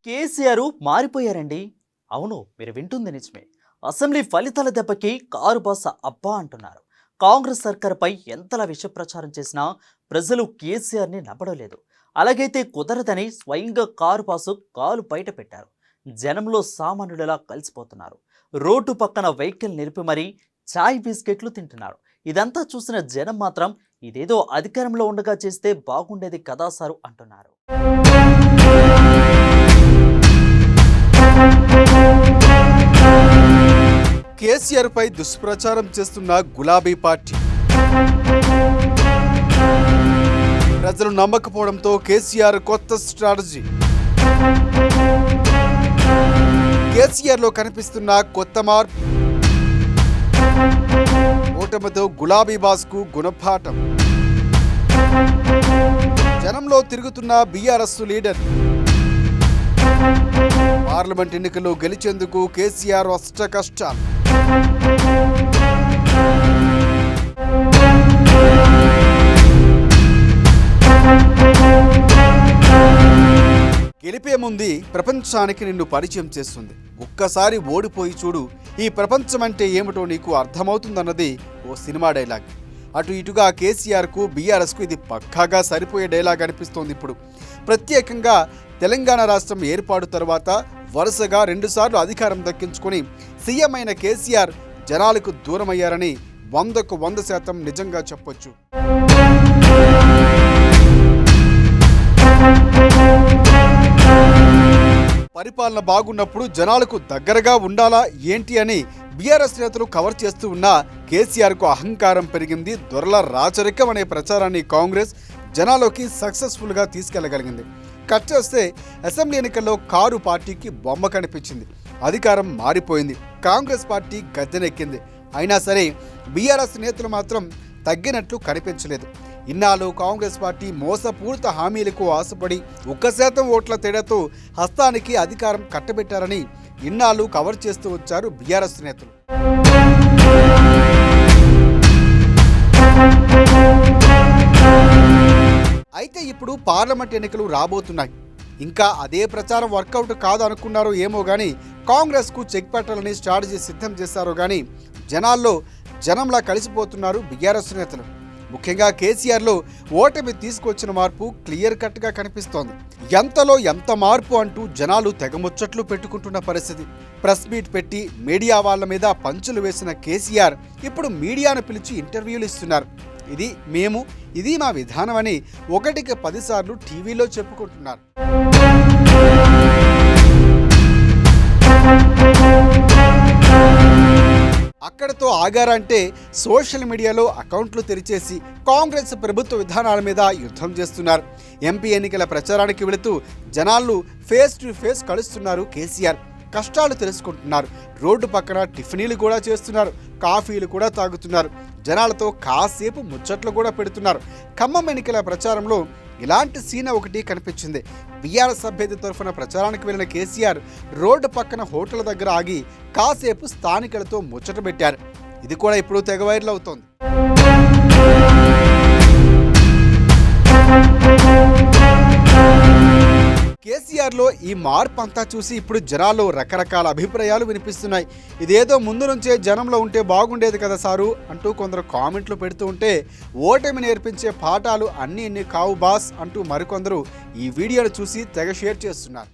కేసీఆర్ మారిపోయారండి. అవును, మీరు వింటుంది నిజమే. అసెంబ్లీ ఫలితాల దెబ్బకి కారు బాస అబ్బా అంటున్నారు. కాంగ్రెస్ సర్కార్పై ఎంతలా విష ప్రచారం చేసినా ప్రజలు కేసీఆర్ని నమ్మడం లేదు. అలాగైతే కుదరదని స్వయంగా కారు బాసు కాలు బయట పెట్టారు. జనంలో సామాన్యుడిలా కలిసిపోతున్నారు. రోడ్డు పక్కన వెహికల్ నిలిపి మరీ చాయ్ బిస్కెట్లు తింటున్నారు. ఇదంతా చూసిన జనం మాత్రం ఇదేదో అధికారంలో ఉండగా చేస్తే బాగుండేది కదా సారు అంటున్నారు. కేసీఆర్ పై దుష్ప్రచారం చేస్తున్న గులాబీ పార్టీ ప్రజలు నమ్మకపోవడంతో కేసీఆర్ కొత్త స్ట్రాటజీ. కేసీఆర్ లో కనిపిస్తున్న కొత్త మార్పు, ఓటమితో గులాబీ బాస్ కు గుణపాఠం. జనంలో తిరుగుతున్న బీఆర్ఎస్ లీడర్. పార్లమెంట్ ఎన్నికల్లో గెలిచేందుకు కేసీఆర్ అష్ట కష్టాలు. గెలిపే ముందు ప్రపంచానికి నిన్ను పరిచయం చేస్తుంది. ఒక్కసారి ఓడిపోయి చూడు, ఈ ప్రపంచం అంటే ఏమిటో నీకు అర్థమవుతుందన్నది ఓ సినిమా డైలాగ్. అటు ఇటుగా కేసీఆర్కు బీఆర్ఎస్కు ఇది పక్కాగా సరిపోయే డైలాగ్ అనిపిస్తోంది. ఇప్పుడు ప్రత్యేకంగా తెలంగాణ రాష్ట్రం ఏర్పాటు తర్వాత వరుసగా 2 సార్లు అధికారం దక్కించుకొని సీఎం అయిన కేసీఆర్ జనాలకు దూరమయ్యారని 100కు 100% నిజంగా చెప్పొచ్చు. పరిపాలన బాగున్నప్పుడు జనాలకు దగ్గరగా ఉండాలా ఏంటి అని బీఆర్ఎస్ నేతలు కవర్ చేస్తూ ఉన్న కేసీఆర్కు అహంకారం పెరిగింది. దొరల రాచరికం అనే ప్రచారాన్ని కాంగ్రెస్ జనాల్లోకి సక్సెస్ఫుల్గా తీసుకెళ్లగలిగింది. కట్ చేస్తే అసెంబ్లీ ఎన్నికల్లో కారు పార్టీకి బొమ్మ కనిపించింది. అధికారం మారిపోయింది. కాంగ్రెస్ పార్టీ గద్దెనెక్కింది. అయినా సరే బీఆర్ఎస్ నేతలు మాత్రం తగ్గినట్లు కనిపించలేదు. ఇన్నాళ్ళు కాంగ్రెస్ పార్టీ మోసపూరిత హామీలకు ఆశపడి 1% ఓట్ల తేడాతో హస్తానికి అధికారం కట్టబెట్టారని ఇన్నాళ్ళు కవర్ చేస్తూ వచ్చారు బీఆర్ఎస్ నేతలు. అయితే ఇప్పుడు పార్లమెంట్ ఎన్నికలు రాబోతున్నాయి. ఇంకా అదే ప్రచారం వర్కౌట్ కాదు అనుకున్నారో ఏమో కానీ కాంగ్రెస్కు చెక్ పెట్టాలని స్ట్రాటజీ సిద్ధం చేశారో కానీ జనంలా కలిసిపోతున్నారు బీఆర్ఎస్ నేతలు. ముఖ్యంగా కేసీఆర్లో ఓటమి తీసుకొచ్చిన మార్పు క్లియర్ కట్గా కనిపిస్తోంది. ఎంతలో ఎంత మార్పు అంటూ జనాలు తెగముచ్చట్లు పెట్టుకుంటున్న పరిస్థితి. ప్రెస్ మీట్ పెట్టి మీడియా వాళ్ళ మీద పంచులు వేసిన కేసీఆర్ ఇప్పుడు మీడియాను పిలిచి ఇంటర్వ్యూలు ఇస్తున్నారు. ఇది మా విధానం అని 1కి 10 సార్లు టీవీలో చెప్పుకుంటున్నారు. అక్కడతో ఆగారంటే సోషల్ మీడియాలో అకౌంట్లు తెరిచేసి కాంగ్రెస్ ప్రభుత్వ విధానాల మీద యుద్ధం చేస్తున్నారు. ఎంపీ ఎన్నికల ప్రచారానికి వెళుతూ జనాలు ఫేస్ టు ఫేస్ కలుస్తున్నారు కేసీఆర్. కష్టాలు తెలుసుకుంటున్నారు. రోడ్డు పక్కన టిఫినీలు కూడా చేస్తున్నారు. కాఫీలు కూడా తాగుతున్నారు. జనాలతో కాసేపు ముచ్చట్లు కూడా పెడుతున్నారు. ఖమ్మం ఎన్నికల ప్రచారంలో ఇలాంటి సీన్ ఒకటి కనిపించింది. బీఆర్ఎస్ అభ్యర్థి తరఫున ప్రచారానికి వెళ్లిన కేసీఆర్ రోడ్డు పక్కన హోటల్ దగ్గర ఆగి కాసేపు స్థానికులతో ముచ్చట పెట్టారు. ఇది కూడా ఇప్పుడు తెగ వైరల్ అవుతోంది. కేసీఆర్లో ఈ మార్పు అంతా చూసి ఇప్పుడు జనాల్లో రకరకాల అభిప్రాయాలు వినిపిస్తున్నాయి. ఇదేదో ముందు నుంచే జనంలో ఉంటే బాగుండేది కదా సారు అంటూ కొందరు కామెంట్లు పెడుతూ ఉంటే, ఓటమి నేర్పించే పాఠాలు అన్నీ కావు బాస్ అంటూ మరికొందరు ఈ వీడియోను చూసి తెగ షేర్ చేస్తున్నారు.